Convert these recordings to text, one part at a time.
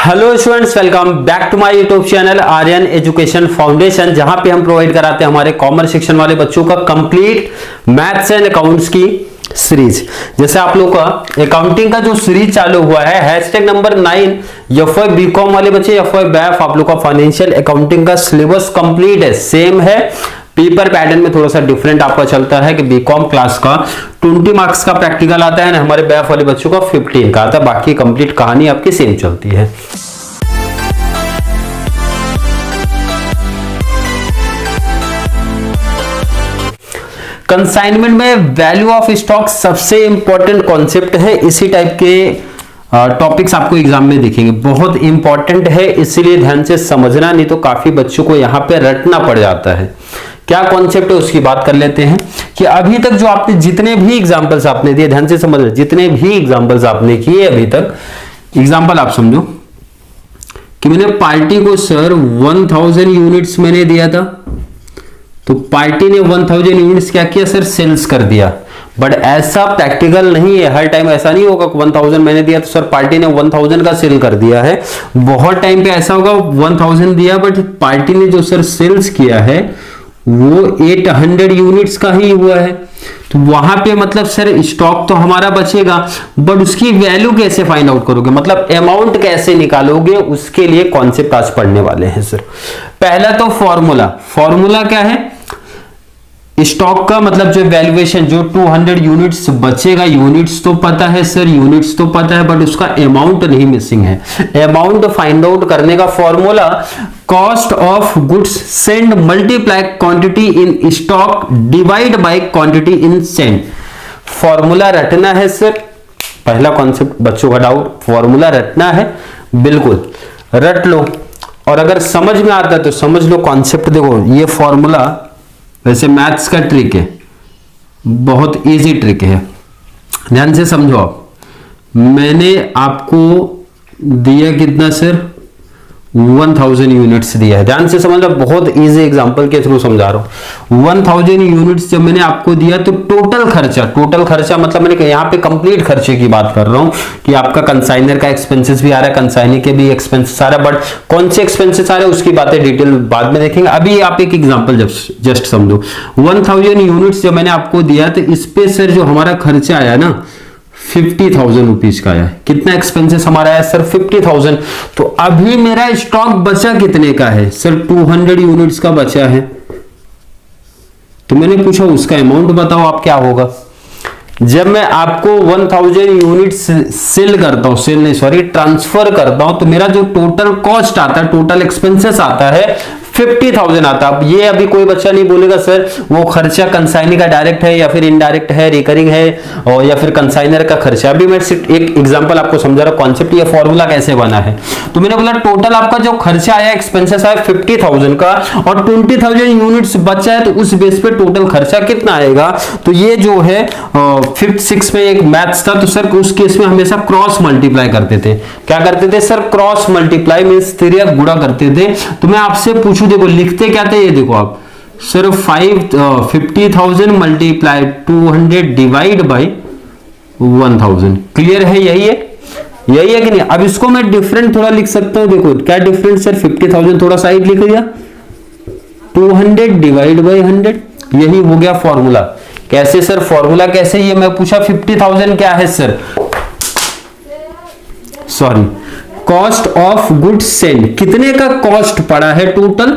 Hello students, welcome back to my YouTube channel Aryan education foundation, जहां पे हम provide कराते हैं हमारे कॉमर्स सेक्शन वाले बच्चों का कंप्लीट मैथ्स एंड अकाउंट्स की सीरीज। जैसे आप लोग का अकाउंटिंग का जो सीरीज चालू हुआ है हैशटैग नंबर 9 एफवाई बीकॉम वाले बच्चे, एफवाई बैफ, आप लोग का फाइनेंशियल अकाउंटिंग का सिलेबस कंप्लीट है, सेम है। पेपर पैटर्न में थोड़ा सा डिफरेंट आपका चलता है कि बीकॉम क्लास का 20 मार्क्स का प्रैक्टिकल आता है ना, हमारे बैफ वाले बच्चों का 15 का आता है। बाकी कंप्लीट कहानी आपकी सेम चलती है। कंसाइनमेंट में वैल्यू ऑफ स्टॉक सबसे इंपॉर्टेंट कॉन्सेप्ट है। इसी टाइप के टॉपिक्स आपको एग्जाम में दिखेंगे, बहुत इंपॉर्टेंट है, इसीलिए ध्यान से समझना, नहीं तो काफी बच्चों को यहां पे रटना पड़ जाता है। क्या कॉन्सेप्ट है उसकी बात कर लेते हैं कि अभी तक जो आपने जितने भी एग्जांपल्स आपने दिए, ध्यान से समझ, जितने भी एग्जांपल्स आपने किए अभी तक, एग्जांपल आप समझो कि मैंने पार्टी को सर 1000 यूनिट्स मैंने दिया था, तो पार्टी ने 1000 यूनिट्स क्या किया सर, सेल्स कर दिया। बट ऐसा प्रैक्टिकल नहीं है, हर टाइम ऐसा नहीं होगा 1000 मैंने दिया तो सर पार्टी ने 1000 का सेल कर दिया है। बहुत टाइम पे ऐसा होगा 1000 दिया बट पार्टी ने जो सर सेल्स किया है वो 800 यूनिट्स का ही हुआ है। तो वहां पे मतलब सर स्टॉक तो हमारा बचेगा, बट उसकी वैल्यू कैसे फाइंड आउट करोगे, मतलब अमाउंट कैसे निकालोगे, उसके लिए कॉन्सेप्ट आज पढ़ने वाले हैं सर। पहला तो फॉर्मूला क्या है स्टॉक का, मतलब जो वैल्यूएशन, जो 200 यूनिट्स बचेगा, यूनिट्स तो पता है सर, यूनिट्स तो पता है, बट उसका अमाउंट नहीं मिसिंग है। अमाउंट फाइंड आउट करने का formula cost of goods send multiply quantity in stock divide by quantity in send. Formula रटना है सर, पहला कॉन्सेप्ट बच्चों का डाउट, फॉर्मूला रटना है, बिल्कुल रट लो। और अगर समझ में आता है तो समझ लो कॉन्सेप्ट। देखो ये फॉर्मूला वैसे मैथ्स का ट्रिक है, बहुत इजी ट्रिक है, ध्यान से समझो आप। मैंने आपको दिया कितना सर, 1000 यूनिट्स दिया है, ध्यान से समझ लो, बहुत इजी एग्जांपल के थ्रू समझा रहा हूं। 1000 यूनिट्स जब मैंने आपको दिया तो टोटल खर्चा मतलब मैंने यहाँ पे कंप्लीट खर्चे की बात कर रहा हूं कि आपका कंसाइनर का एक्सपेंसेस भी आ रहा है, कंसाइनी के भी एक्सपेंसेस आ रहा है, बट कौन से एक्सपेंसेस आ रहे हैं उसकी बातें डिटेल बाद में देखेंगे। अभी आप एक एग्जाम्पल जस्ट समझो, 1000 यूनिट्स जब मैंने आपको दिया तो इस पे सर जो हमारा खर्चा आया ना 50,000 रुपीज का आया। कितना एक्सपेंसेस हमारा है सर, 50,000। तो अभी मेरा स्टॉक बचा कितने का है सर, 200 यूनिट्स का बचा है। तो मैंने पूछा उसका अमाउंट बताओ आप, क्या होगा। जब मैं आपको 1000 यूनिट्स सेल करता हूं, सेल नहीं सॉरी ट्रांसफर करता हूं, तो मेरा जो टोटल कॉस्ट आता है, टोटल एक्सपेंसेस आता है 50,000 आता है। अब ये अभी कोई बच्चा नहीं बोलेगा सर वो खर्चा कंसाइनी का डायरेक्ट है या फिर इनडायरेक्ट है, रिकरिंग है और या फिर कंसाइनर का खर्चा। अभी मैं सिर्फ एक एग्जांपल आपको समझा रहा हूं कॉन्सेप्ट, ये फॉर्मूला कैसे बना है। तो मैंने बोला टोटल आपका जो खर्चा आया, एक्सपेंसेस आया 50,000 का, और 20,000 यूनिट्स बचा है, तो उस बेस पे टोटल खर्चा कितना आएगा। तो ये जो है 5th 6th में एक मैथ्स था, तो सर उस केस में हमेशा क्रॉस मल्टीप्लाई करते थे। क्या करते थे सर, क्रॉस मल्टीप्लाई मींस तिर्यक गुणा करते थे। तो मैं आपसे पूछूं, देखो लिखते क्या थे, ये देखो आप sir 50,000 multiply 200 divide by 1000। Clear है, यही है कि नहीं। अब इसको मैं डिफरेंट थोड़ा लिख सकता हूं, देखो क्या डिफरेंट सर, 50,000 थोड़ा साइड लिख दिया, 200 डिवाइड बाय 100, यही हो गया फॉर्मूला। कैसे सर, फॉर्मूला कैसे, ये मैं पूछा 50,000 क्या है sir, sorry cost of goods send, कितने का कॉस्ट पड़ा है टोटल,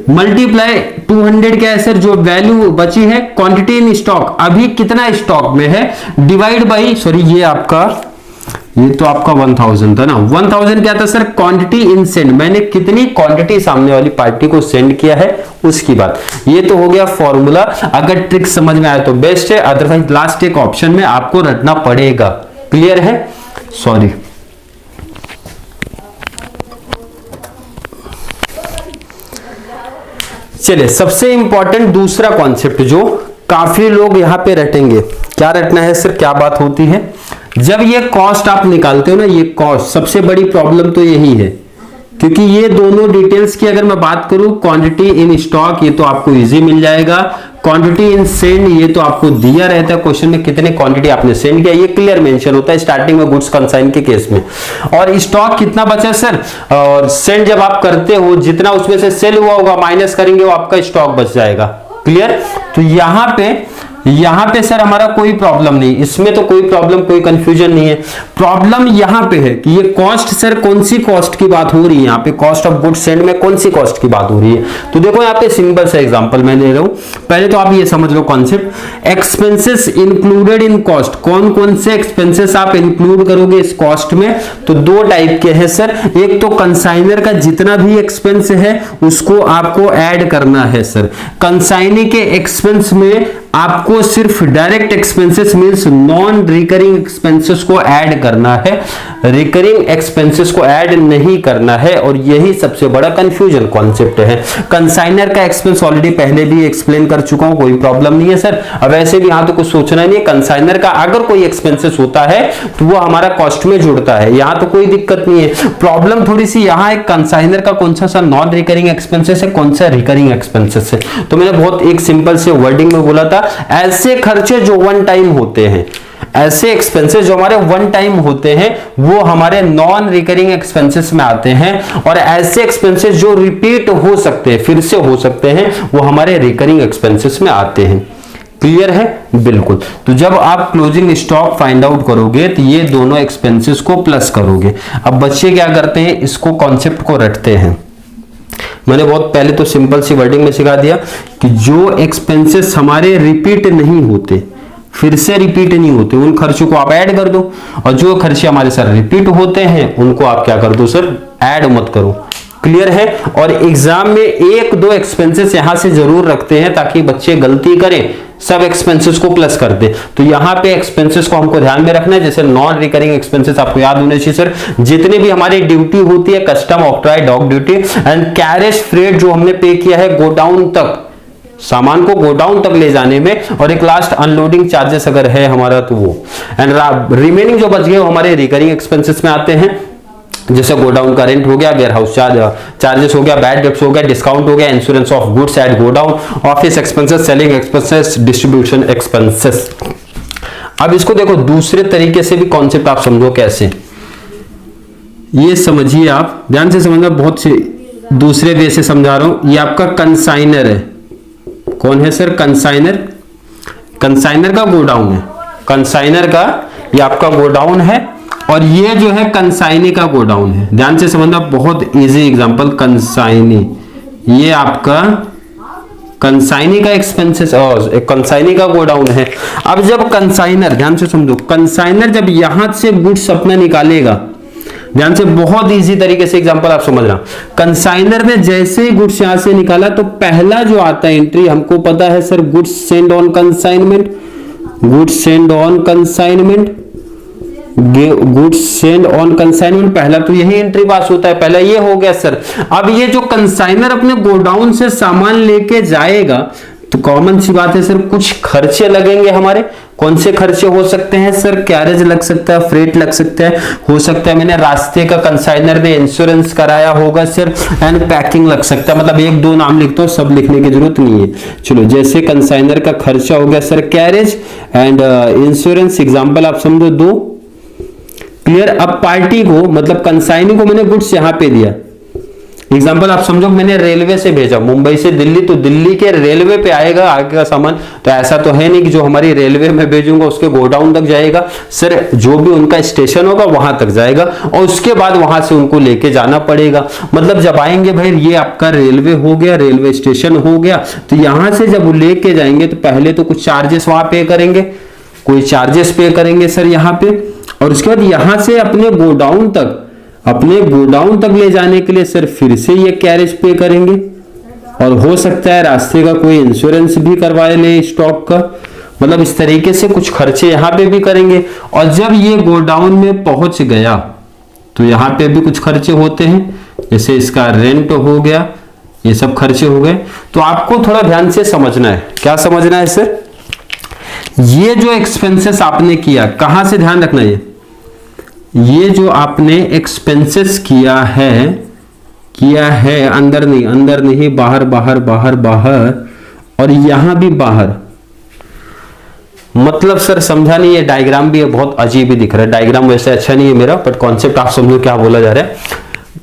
मल्टीप्लाई 200 क्या है सर, जो वैल्यू बची है, क्वांटिटी इन स्टॉक, अभी कितना स्टॉक में है, डिवाइड बाई, सॉरी ये तो आपका 1000 था ना, 1000 क्या था सर, क्वांटिटी इन सेंड, मैंने कितनी क्वांटिटी सामने वाली पार्टी को सेंड किया है उसकी बात। ये तो हो गया फॉर्मूला। अगर ट्रिक समझ में आया तो बेस्ट है, अदरवाइज लास्ट एक ऑप्शन में आपको रटना पड़ेगा। क्लियर है, सॉरी। चलिए सबसे इंपॉर्टेंट दूसरा कॉन्सेप्ट जो काफी लोग यहां पे रटेंगे, क्या रटना है सर, क्या बात होती है, जब ये कॉस्ट आप निकालते हो ना, ये कॉस्ट सबसे बड़ी प्रॉब्लम तो यही है, क्योंकि ये दोनों डिटेल्स की अगर मैं बात करूं, क्वांटिटी इन स्टॉक ये तो आपको इजी मिल जाएगा, क्वांटिटी इन सेंड, ये तो आपको दिया रहता है क्वेश्चन में, कितने क्वांटिटी आपने सेंड किया ये क्लियर मेंशन होता है स्टार्टिंग में गुड्स कंसाइन के केस में। और स्टॉक कितना बचा सर, और सेंड जब आप करते हो जितना उसमें से सेल हुआ होगा माइनस करेंगे वो आपका स्टॉक बच जाएगा। क्लियर। तो यहां पे सर हमारा कोई प्रॉब्लम नहीं, इसमें तो कोई प्रॉब्लम कोई कंफ्यूजन नहीं है। प्रॉब्लम यहां पे है कि ये कॉस्ट सर कौन सी कॉस्ट की बात हो रही है, यहां पे कॉस्ट ऑफ गुड्स सेंड में कौन सी कॉस्ट की बात हो रही है। तो देखो यहां पे सिंपल सा एग्जांपल मैं ले रहा हूं, पहले तो आप ये समझ लो concept. Expenses included in cost, कौन कौन से एक्सपेंसेस आप इंक्लूड करोगे इस कॉस्ट में, तो दो टाइप के हैं सर। एक तो कंसाइनर का जितना भी एक्सपेंस है उसको आपको ऐड करना है सर। कंसाइनी के एक्सपेंस में आपको सिर्फ direct expenses means non recurring expenses को ऐड करना है, रिकरिंग एक्सपेंसेस को ऐड नहीं करना है, और यही सबसे बड़ा कंफ्यूजन कॉन्सेप्ट है। कंसाइनर का एक्सपेंस ऑलरेडी पहले भी एक्सप्लेन कर चुका हूं, कोई प्रॉब्लम नहीं है सर। अब वैसे भी यहां तो कुछ सोचना नहीं है, कंसाइनर का अगर कोई एक्सपेंसेस होता है तो वो हमारा कॉस्ट में जुड़ता है, यहां तो कोई दिक्कत नहीं है। प्रॉब्लम थोड़ी सी यहां है कंसाइनर का कौन सा नॉन रिकरिंग एक्सपेंसेस है, कौन सा रिकरिंग एक्सपेंसेस है। तो मैंने बहुत एक सिंपल से वर्डिंग में बोला था, ऐसे खर्चे जो वन टाइम होते हैं, ऐसे एक्सपेंसेस जो हमारे वन टाइम होते हैं वो हमारे नॉन रिकरिंग एक्सपेंसेस में आते हैं, और ऐसे एक्सपेंसेस जो रिपीट हो सकते हैं, फिर से हो सकते हैं, वो हमारे रिकरिंग एक्सपेंसेस में आते हैं। क्लियर है बिल्कुल। तो जब आप क्लोजिंग स्टॉक फाइंड आउट करोगे तो ये दोनों एक्सपेंसेस को प्लस करोगे। अब बच्चे क्या करते हैं, इसको कॉन्सेप्ट को रटते हैं। मैंने बहुत पहले तो सिंपल सी वर्डिंग में सिखा दिया कि जो एक्सपेंसेस हमारे रिपीट नहीं होते, फिर से रिपीट नहीं होते, उन खर्चों को आप ऐड कर दो, और जो खर्चे हमारे सर रिपीट होते हैं उनको आप क्या कर दो सर, ऐड मत करो। क्लियर है। और एग्जाम में एक दो एक्सपेंसेस यहां से जरूर रखते हैं ताकि बच्चे गलती करें, सब एक्सपेंसेस को प्लस कर दे। तो यहां पे एक्सपेंसेस को हमको ध्यान में रखना है, जैसे नॉन रिकरिंग एक्सपेंसेस आपको याद होने चाहिए सर, जितने भी हमारी ड्यूटी होती है, custom, octroi, dock duty and carriage freight जो हमने पे किया है गोडाउन तक, सामान को गोडाउन तक ले जाने में, और एक लास्ट अनलोडिंग चार्जेस अगर है हमारा तो वो, एंड रिमेनिंग जो बच गए वो हमारे रिकरिंग एक्सपेंसेस में आते हैं, जैसे गोडाउन का रेंट हो गया, वेयर हाउस चार्जेस हो गया, बैड डेब्ट्स हो गया, डिस्काउंट हो गया, insurance of goods at godown, office expenses, selling expenses, distribution expenses. अब इसको देखो दूसरे तरीके से भी कॉन्सेप्ट आप समझो कैसे, ये समझिए आप ध्यान से समझना, बहुत से दूसरे वे से समझा रहा हूं। ये आपका कंसाइनर है, कौन है सर, कंसाइनर, कंसाइनर का गोडाउन है, कंसाइनर का ये आपका गोडाउन है, और ये जो है कंसाइनी का गोडाउन है। ध्यान से समझना, बहुत इजी एग्जांपल, कंसाइनी, ये आपका कंसाइनी का एक्सपेंसेस और कंसाइनी का गोडाउन है। अब जब कंसाइनर, ध्यान से समझो, कंसाइनर जब यहां से गुड्स अपना निकालेगा, ध्यान से, बहुत इजी तरीके से एग्जांपल आप समझना, कंसाइनर ने जैसे ही गुड्स यहां से निकाला तो पहला जो आता है एंट्री, हमको पता है sir, goods send on consignment, goods send on consignment, goods send on consignment, पहला तो यही एंट्री पास होता है, पहला ये हो गया सर। अब ये जो कंसाइनर अपने गोडाउन से सामान लेके जाएगा तो कॉमन सी बात है सर, कुछ खर्चे लगेंगे हमारे। कौन से खर्चे हो सकते हैं सर, कैरेज लग सकता है, फ्रेट लग सकता है, हो सकता है मैंने रास्ते का कंसाइनर ने इंश्योरेंस कराया होगा सर, एंड पैकिंग लग सकता है। मतलब एक दो नाम लिखता हूं, सब लिखने की जरूरत नहीं है। चलो, जैसे कंसाइनर का खर्चा हो गया sir carriage and insurance, example आप समझो दो। क्लियर। अब पार्टी को, मतलब कंसाइनी को मैंने गुड्स यहां पे दिया, एग्जांपल आप समझो मैंने रेलवे से भेजा, मुंबई से दिल्ली, तो दिल्ली के रेलवे पे आएगा आगे का सामान, तो ऐसा तो है नहीं कि जो हमारी रेलवे में भेजूंगा उसके गोडाउन तक जाएगा सर, जो भी उनका स्टेशन होगा वहां तक जाएगा, और उसके बाद वहां से उनको लेके जाना पड़ेगा। मतलब जब आएंगे भाई, ये आपका रेलवे हो गया, रेलवे स्टेशन हो गया, तो यहां से जब लेके जाएंगे तो पहले तो कुछ चार्जेस वहां पे करेंगे, कोई चार्जेस पे करेंगे सर यहाँ पे, और उसके बाद यहां से अपने गोडाउन तक ले जाने के लिए सर फिर से ये कैरेज पे करेंगे, और हो सकता है रास्ते का कोई इंश्योरेंस भी करवा ले स्टॉक का। मतलब इस तरीके से कुछ खर्चे यहां पे भी करेंगे, और जब ये गोडाउन में पहुंच गया तो यहां पे भी कुछ खर्चे होते हैं, जैसे इसका रेंट हो गया, ये सब खर्चे हो गए। तो आपको थोड़ा ध्यान से समझना है, क्या समझना है सर, ये जो एक्सपेंसेस आपने किया, कहां से ध्यान रखना, ये जो आपने एक्सपेंसेस किया है अंदर नहीं, बाहर, और यहां भी बाहर। मतलब सर समझा नहीं, ये डायग्राम भी है, बहुत अजीब ही दिख रहा है डायग्राम, वैसे अच्छा नहीं है मेरा, बट कॉन्सेप्ट आप समझो क्या बोला जा रहा है।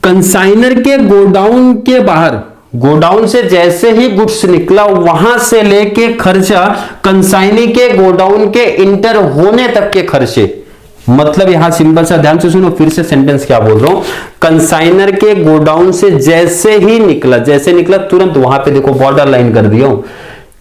कंसाइनर के गोडाउन के बाहर, गोडाउन से जैसे ही गुड्स निकला वहां से लेके खर्चा कंसाइनी के गोडाउन के इंटर होने तक के खर्चे। मतलब यहां सिंपल सा ध्यान से सुनो, फिर से सेंटेंस क्या बोल रहा हूं। कंसाइनर के गोडाउन से जैसे ही निकला, जैसे निकला तुरंत वहां पे देखो बॉर्डर लाइन कर दिया हूं,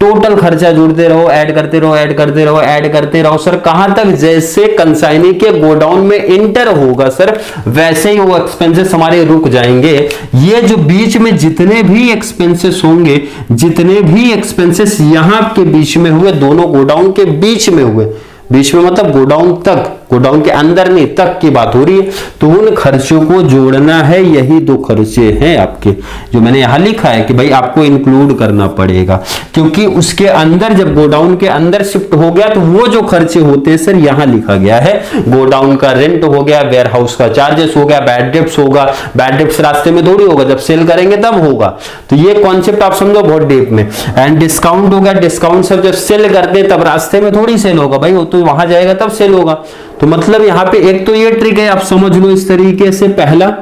टोटल खर्चा जुड़ते रहो, ऐड करते रहो, ऐड करते रहो, ऐड करते रहो सर। कहां तक? जैसे कंसाइनी के गोडाउन में इंटर होगा सर, वैसे ही वो एक्सपेंसेस हमारे रुक जाएंगे। ये जो बीच में जितने भी एक्सपेंसेस होंगे, जितने भी एक्सपेंसेस यहां के बीच में हुए, दोनों गोडाउन के बीच में हुए, बीच में मतलब गोडाउन तक, गोडाउन के अंदर नहीं, तक की बात हो रही है, तो उन खर्चों को जोड़ना है। यही दो खर्चे हैं आपके, जो मैंने यहां लिखा है कि भाई आपको इंक्लूड करना पड़ेगा, क्योंकि उसके अंदर जब गोडाउन के अंदर शिफ्ट हो गया तो वो जो खर्चे होते हैं सर यहां लिखा गया है। गोडाउन का रेंट हो गया, वेयर हाउस का चार्जेस हो गया, बैड डेब्ट्स होगा, बैड डेब्ट्स रास्ते में थोड़ी होगा, जब सेल करेंगे तब होगा। तो ये कॉन्सेप्ट आप समझो बहुत डीप में। एंड डिस्काउंट हो गया, डिस्काउंट सब जब सेल करते हैं तब रास्ते में थोड़ी सेल होगा भाई, वो तो वहां जाएगा तब सेल होगा। तो मतलब यहां पे एक तो ये ट्रिक है, आप समझ लो इस तरीके से, पहला।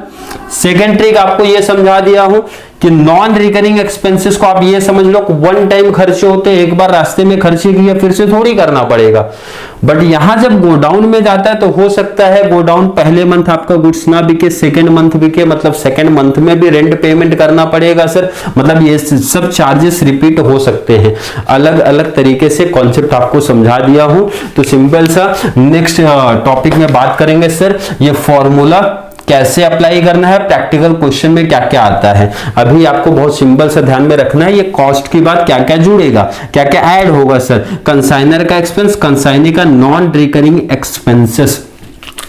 सेकंड ट्रिक आपको ये समझा दिया हूं कि नॉन रिकरिंग एक्सपेंसेस को आप ये समझ लो वन टाइम खर्चे होते हैं, एक बार रास्ते में खर्चे किया फिर से थोड़ी करना पड़ेगा। बट यहां जब गोडाउन में जाता है तो हो सकता है गोडाउन पहले मंथ आपका गुड्स ना बिके, सेकंड मंथ बिके, मतलब सेकंड मंथ में भी रेंट पेमेंट करना पड़ेगा सर। मतलब ये सब चार्जेस रिपीट हो सकते हैं। अलग अलग तरीके से कॉन्सेप्ट आपको समझा दिया हूं। तो सिंपल सा नेक्स्ट टॉपिक में बात करेंगे सर, ये फॉर्मूला कैसे अप्लाई करना है, प्रैक्टिकल क्वेश्चन में क्या क्या आता है। अभी आपको बहुत सिंपल सा ध्यान में रखना है, ये कॉस्ट की बात क्या क्या जुड़ेगा, क्या क्या ऐड होगा सर। कंसाइनर का एक्सपेंस, कंसाइनी का नॉन रिकरिंग एक्सपेंसेस,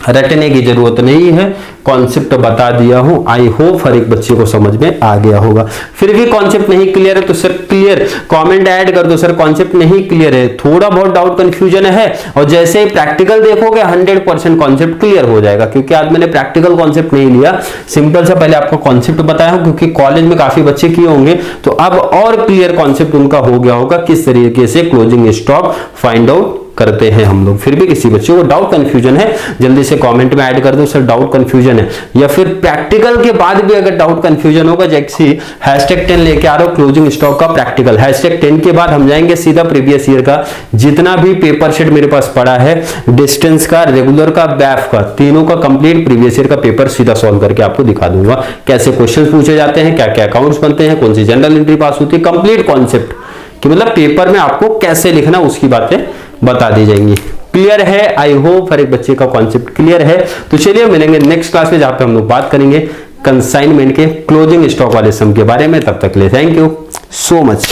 रटने की जरूरत नहीं है, कॉन्सेप्ट बता दिया हूं। आई होप हर एक बच्चे को समझ में आ गया होगा। फिर भी कॉन्सेप्ट नहीं क्लियर है तो सर क्लियर कमेंट ऐड कर दो, सर कॉन्सेप्ट नहीं क्लियर है, थोड़ा बहुत डाउट कंफ्यूजन है, और जैसे ही प्रैक्टिकल देखोगे 100% कॉन्सेप्ट क्लियर हो जाएगा। क्योंकि आज मैंने प्रैक्टिकल कॉन्सेप्ट नहीं लिया, सिंपल सा पहले आपको कॉन्सेप्ट बताया हूं, क्योंकि कॉलेज में काफी बच्चे किए होंगे तो अब और क्लियर कॉन्सेप्ट उनका हो गया होगा, किस तरीके से क्लोजिंग स्टॉक फाइंड आउट करते हैं हम लोग। फिर भी किसी बच्चे को डाउट कंफ्यूजन है जल्दी से कमेंट में ऐड कर दो, सर डाउट कंफ्यूजन है, या फिर प्रैक्टिकल के बाद भी अगर डाउट कंफ्यूजन होगा, जैसे #10 लेके आ रहा हूं क्लोजिंग स्टॉक का प्रैक्टिकल, #10 के बाद हम जाएंगे सीधा प्रीवियस ईयर का जितना भी पेपर शेट मेरे पास पड़ा है, डिस्टेंस का, रेगुलर का, बैफ का, तीनों का कंप्लीट प्रीवियस ईयर का पेपर सीधा सॉल्व करके आपको दिखा दूंगा, कैसे क्वेश्चन पूछे जाते हैं, क्या क्या अकाउंट्स बनते हैं, कौन सी जनरल एंट्री पास होती है, कंप्लीट कॉन्सेप्ट कि मतलब पेपर में आपको कैसे लिखना उसकी बातें बता दी जाएंगी। क्लियर है? आई होप हर एक बच्चे का कॉन्सेप्ट क्लियर है। तो चलिए मिलेंगे नेक्स्ट क्लास में जहां पे हम लोग बात करेंगे कंसाइनमेंट के क्लोजिंग स्टॉक वाले सम के बारे में। तब तक के लिए थैंक यू सो मच।